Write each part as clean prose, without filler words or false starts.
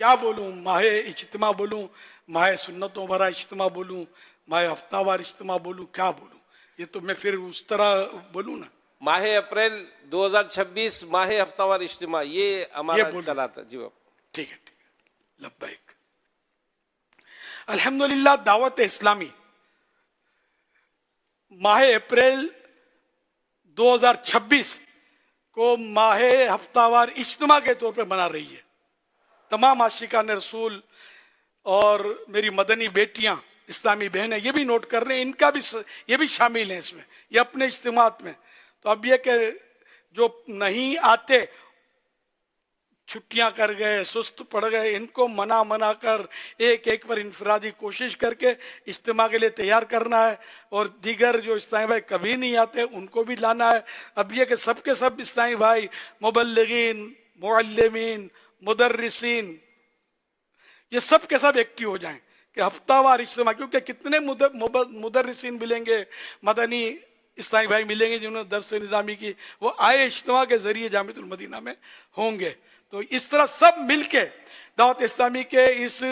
کیا بولوں؟ ماہ اجتماع بولوں، ماہ سنتوں بھرا اجتماع بولوں، ماہ ہفتہ وار اجتماع بولوں، کیا بولوں؟ یہ تو میں پھر اس طرح بولوں نا، ماہ اپریل 2026 ماہ ہفتہ وار اجتماع، یہ یہ ہمارا بولوں. چلا تھا جی باپ. ٹھیک ہے، لبیک. الحمدللہ دعوت اسلامی ماہ اپریل 2026 کو ماہ ہفتہ وار اجتماع کے طور پہ منا رہی ہے. تمام عاشقان رسول اور میری مدنی بیٹیاں اسلامی بہنیں یہ بھی نوٹ کر رہے ہیں، ان کا بھی یہ بھی شامل ہیں اس میں، یہ اپنے اجتماعات میں. تو اب یہ کہ جو نہیں آتے، چھٹیاں کر گئے، سست پڑ گئے، ان کو منا کر ایک ایک پر انفرادی کوشش کر کے اجتماع کے لیے تیار کرنا ہے. اور دیگر جو اسلامی بھائی کبھی نہیں آتے ان کو بھی لانا ہے. اب یہ کہ سب کے سب اسلامی بھائی، مبلغین، معلمین، مدرسین، یہ سب کے سب ایکٹیو ہو جائیں کہ ہفتہ وار اجتماع، کیونکہ کتنے مدرسین ملیں گے، مدنی اسلامی بھائی ملیں گے جنہوں نے درس نظامی کی، وہ آئے اجتماع کے ذریعے جامعۃ المدینہ میں ہوں گے. تو اس طرح سب مل کے دعوت اسلامی کے اس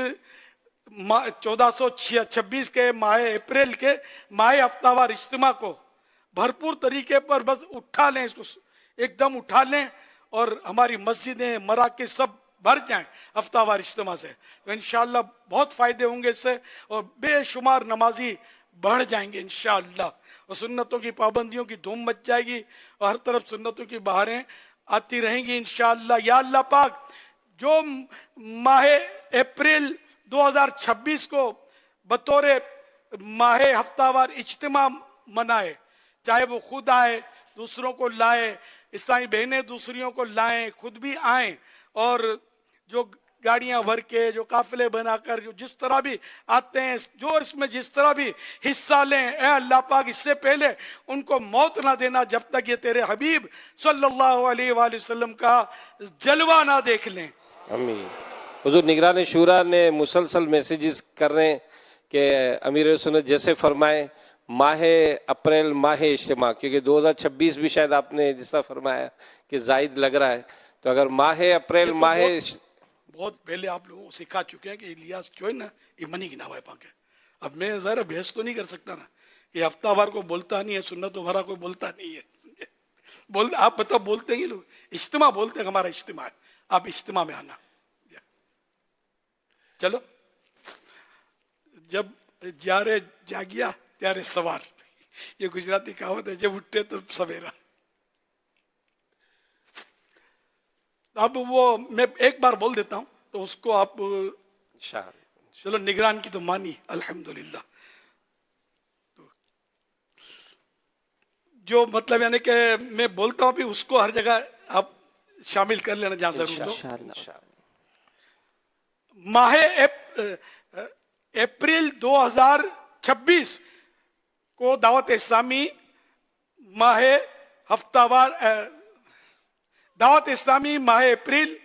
1426 کے ماہ اپریل کے ماہ ہفتہ وار اجتماع کو بھرپور طریقے پر بس اٹھا لیں، اس کو ایک دم اٹھا لیں، اور ہماری مسجدیں، مراکز سب بھر جائیں ہفتہ وار اجتماع سے. تو انشاءاللہ بہت فائدے ہوں گے اس سے، اور بے شمار نمازی بڑھ جائیں گے انشاءاللہ، اور سنتوں کی پابندیوں کی دھوم مچ جائے گی، اور ہر طرف سنتوں کی بہاریں آتی رہیں گی انشاءاللہ. یا اللہ پاک جو ماہ اپریل 2026 کو بطور ماہ ہفتہ وار اجتماع منائے، چاہے وہ خود آئے، دوسروں کو لائے، اسلامی بہنیں دوسریوں کو لائیں، خود بھی آئیں، اور جو گاڑیاں بھر کے، جو قافلے بنا کر، جو جس طرح بھی آتے ہیں، جو اس میں جس طرح بھی حصہ لیں، اے اللہ پاک اس سے پہلے ان کو موت نہ دینا جب تک یہ تیرے حبیب صلی اللہ علیہ وآلہ وسلم کا جلوہ نہ دیکھ لیں. امین. حضور نگران شورا نے مسلسل میسیجز کر رہے ہیں کہ امیر سنت جیسے فرمائے ماہ اپریل ماہ اجتماع، کیونکہ 2026 بھی شاید آپ نے جس طرح فرمایا کہ زائد لگ رہا ہے، تو اگر ماہ اپریل یہ تو ماہ بہت پہلے آپ لوگوں کو سکھا چکے ہیں کہ الیاس جو ہے نا یہ منی کی نوائے پاک ہے. اب میں ذرا بحث تو نہیں کر سکتا نا، یہ ہفتہ وار کو بولتا نہیں ہے، سنت و بھرا کوئی بولتا نہیں ہے. آپ بتاؤ بولتے ہیں یہ لوگ، اجتماع بولتے ہیں، ہمارا اجتماع ہے، آپ اجتماع میں آنا. چلو، جب جارے جاگیا تیارے سوار، یہ گجراتی کہاوت ہے، جب اٹھتے تو سویرا. اب وہ میں ایک بار بول دیتا ہوں تو اس کو آپ، چلو نگران کی تو مانی الحمدللہ. جو مطلب یعنی کہ میں بولتا ہوں بھی اس کو ہر جگہ آپ شامل کر لینا جہاں ضرور ہو. ماہ اپریل 2026 کو دعوت اسلامی ماہ ہفتہ وار دعوت اسلامی ماہ اپریل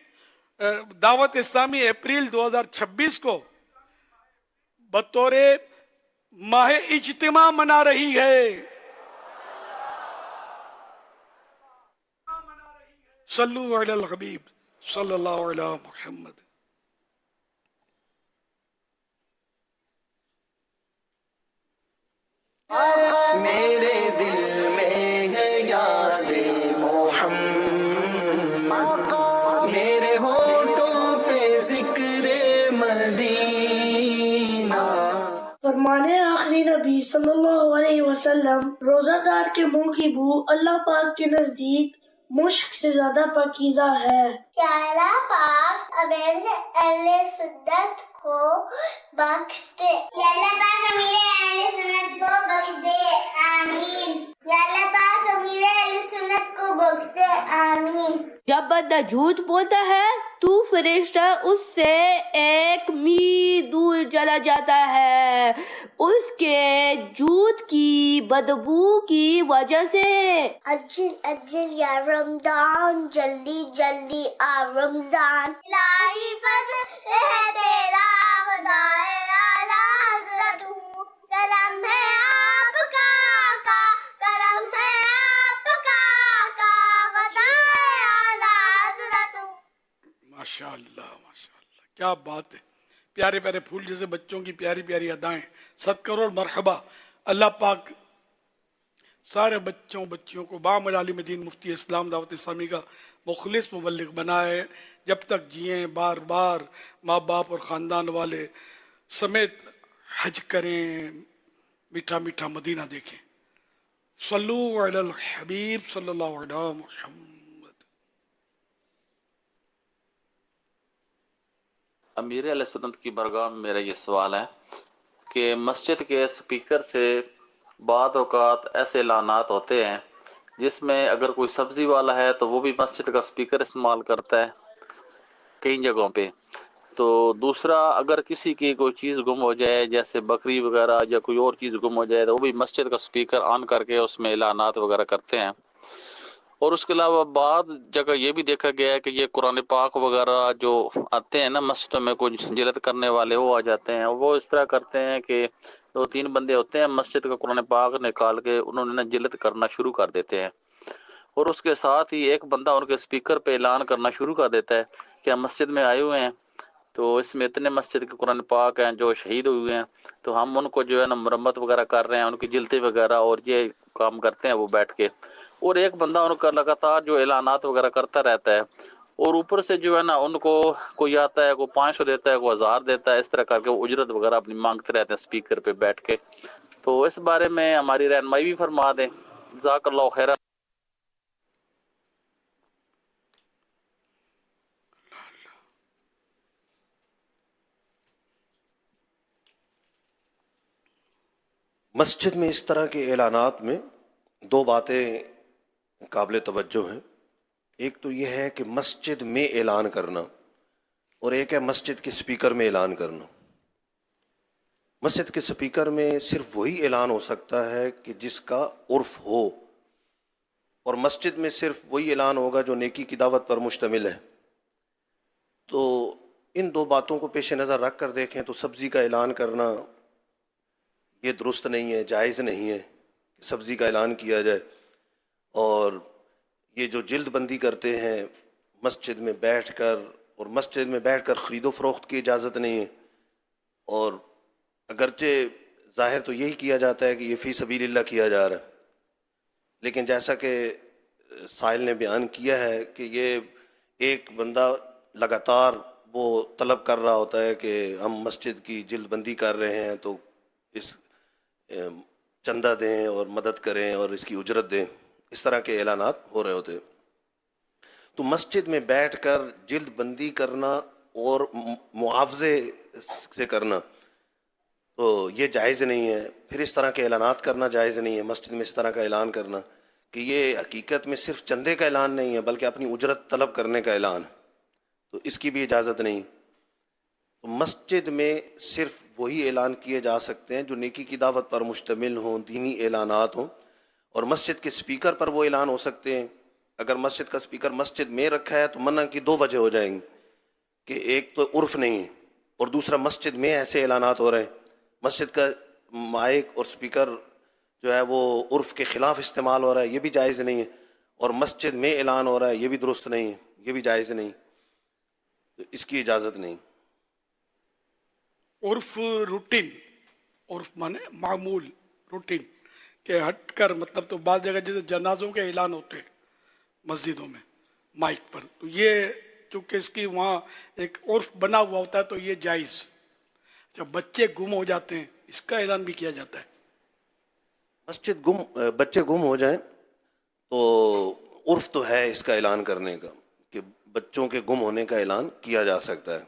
دعوت اسلامی اپریل 2026 کو بطور ماہ اجتماع منا رہی ہے. صلو علی الحبیب صلی اللہ علی محمد. میرے دل میں ہے یاد محمد، میرے ہونٹوں پہ ذکر مدینہ. فرمانے آخری نبی صلی اللہ علیہ وسلم، روزہ دار کے منہ کی بو اللہ پاک کے نزدیک مشک سے زیادہ پاکیزہ ہے. کہ اللہ پاک امیر اہل سنت کو بخش دے. یا اللہ پاک امیر اہل سنت کو بخش دے، آمین. یا اللہ پاک امیر اہل سنت کو بخش دے، آمین. جب بندہ جھوٹ بولتا ہے تو فرشتہ اس سے 1 میل دور چلا جاتا ہے اس کے جھوٹ کی بدبو کی وجہ سے. اجل اجل یا رمضان، جلدی جلدی آ رمضان. الہی فضل ہے تیرا، خدائے اعلیٰ حضرت ہوں. کرم ہے آپ کا آقا، کرم ہے آپ کا آقا، خدائے اعلیٰ حضرت ہوں. ماشاء اللہ ماشاء اللہ. क्या बात है, प्यारे प्यारे फूल जैसे बच्चों की प्यारी प्यारी अदाएं, 7 करोड़ मरहबा। अल्लाह पाक सारे बच्चों बच्चियों को बामलाली मदीन मुफ्ती इस्लाम दावत इस्लामी का मुखलिस मुबल्लिग बनाए, जब तक जिए बार बार माँ बाप और ख़ानदान वाले समेत हज करें, मीठा मीठा मदीना देखें। सल्लू अलल हबीब सल्लल्लाहु अलैहि मुहम्मद। अमीर अहले सुन्नत की बरगाह में मेरा ये सवाल है कि मस्जिद के स्पीकर से बाद औक़ात ऐसे ऐलानात होते हैं जिसमें अगर कोई सब्ज़ी वाला है तो वो भी मस्जिद का स्पीकर इस्तेमाल करता है कई जगहों पे। तो दूसरा, अगर किसी की कोई चीज़ गुम हो जाए जैसे बकरी वगैरह या कोई और चीज़ गुम हो जाए तो वो भी मस्जिद का स्पीकर ऑन करके उसमें ऐलानात वगैरह करते हैं। और उसके अलावा बाद जगह ये भी देखा गया है कि ये कुरान पाक वगैरह जो आते हैं ना मस्जिदों में, कुछ जिलत करने वाले वो आ जाते हैं, वो इस तरह करते हैं कि 2-3 बंदे होते हैं मस्जिद का कुरान पाक निकाल के उन्होंने ना जिलत करना शुरू कर देते हैं, और उसके साथ ही एक बंदा उनके स्पीकर पे ऐलान करना शुरू कर देता है कि हम मस्जिद में आए हुए हैं, तो इसमें इतने मस्जिद के कुरान पाक हैं जो शहीद हुए हैं, तो हम उनको जो है ना मरम्मत वगैरह कर रहे हैं, उनकी जिलते वगैरह और ये काम करते हैं वो बैठ के। और एक बंदा उनका लगातार जो ऐलानात वगैरह करता रहता है, और ऊपर से जो है ना उनको कोई आता है, कोई 500 देता है, कोई 1000 देता है, इस तरह करके वो उजरत वगैरह अपनी मांगते रहते हैं स्पीकर पे बैठ के। तो इस बारे में हमारी रहनुमाई भी फरमा दें। जज़ाकल्लाहु खैर। मस्जिद में इस तरह के ऐलानात में 2 बातें काबिल तवज्जो हैं। एक तो यह है कि मस्जिद में ऐलान करना, और एक है मस्जिद के स्पीकर में ऐलान करना। मस्जिद के स्पीकर में सिर्फ वही ऐलान हो सकता है कि जिसका उर्फ हो, और मस्जिद में सिर्फ वही ऐलान होगा जो नेकी की दावत पर मुश्तमिल है। तो इन 2 बातों को पेश नज़र रख कर देखें तो सब्ज़ी का ऐलान करना ये दुरुस्त नहीं है, जायज़ नहीं है कि सब्ज़ी का ऐलान किया जाए। और ये जो जिल्द बंदी करते हैं मस्जिद में बैठकर, और मस्जिद में बैठकर ख़रीदो फ़रोख्त की इजाज़त नहीं है, और अगरचे ज़ाहिर तो यही किया जाता है कि ये फ़ी सबीलिल्लाह किया जा रहा है, लेकिन जैसा कि साहिल ने बयान किया है कि ये एक बंदा लगातार वो तलब कर रहा होता है कि हम मस्जिद की जिल्द बंदी कर रहे हैं तो इस चंदा दें और मदद करें और इसकी उजरत दें, इस तरह के ऐलानात हो रहे होते। तो मस्जिद में बैठकर जिल्द बंदी करना और मुआवजे से करना तो ये जायज़ नहीं है। फिर इस तरह के ऐलानात करना जायज़ नहीं है। मस्जिद में इस तरह का ऐलान करना कि ये हकीकत में सिर्फ चंदे का ऐलान नहीं है बल्कि अपनी उजरत तलब करने का ऐलान, तो इसकी भी इजाज़त नहीं। तो मस्जिद में सिर्फ वही ऐलान किए जा सकते हैं जो नेकी की दावत पर मुश्तमिल हों, दीनी ऐलानात हों, और मस्जिद के स्पीकर पर वो ऐलान हो सकते हैं। अगर मस्जिद का स्पीकर मस्जिद में रखा है तो मना की 2 वजह हो जाएंगी कि एक तो उर्फ नहीं है, और दूसरा मस्जिद में ऐसे ऐलानात हो रहे हैं। मस्जिद का माइक और स्पीकर जो है वो उर्फ के ख़िलाफ़ इस्तेमाल हो रहा है, ये भी जायज़ नहीं है, और मस्जिद में ऐलान हो रहा है, ये भी दुरुस्त नहीं है, ये भी जायज़ नहीं, तो इसकी इजाज़त नहीं। उर्फ रूटीन, उर्फ माने मामूल, रूटीन के हटकर, मतलब तो बाद जगह जैसे जनाजों के ऐलान होते हैं मस्जिदों में माइक पर, तो ये चूँकि इसकी वहाँ एक उर्फ बना हुआ होता है तो ये जायज़। जब बच्चे गुम हो जाते हैं इसका ऐलान भी किया जाता है। बच्चे गुम हो जाएं तो उर्फ तो है इसका ऐलान करने का कि बच्चों के गुम होने का ऐलान किया जा सकता है।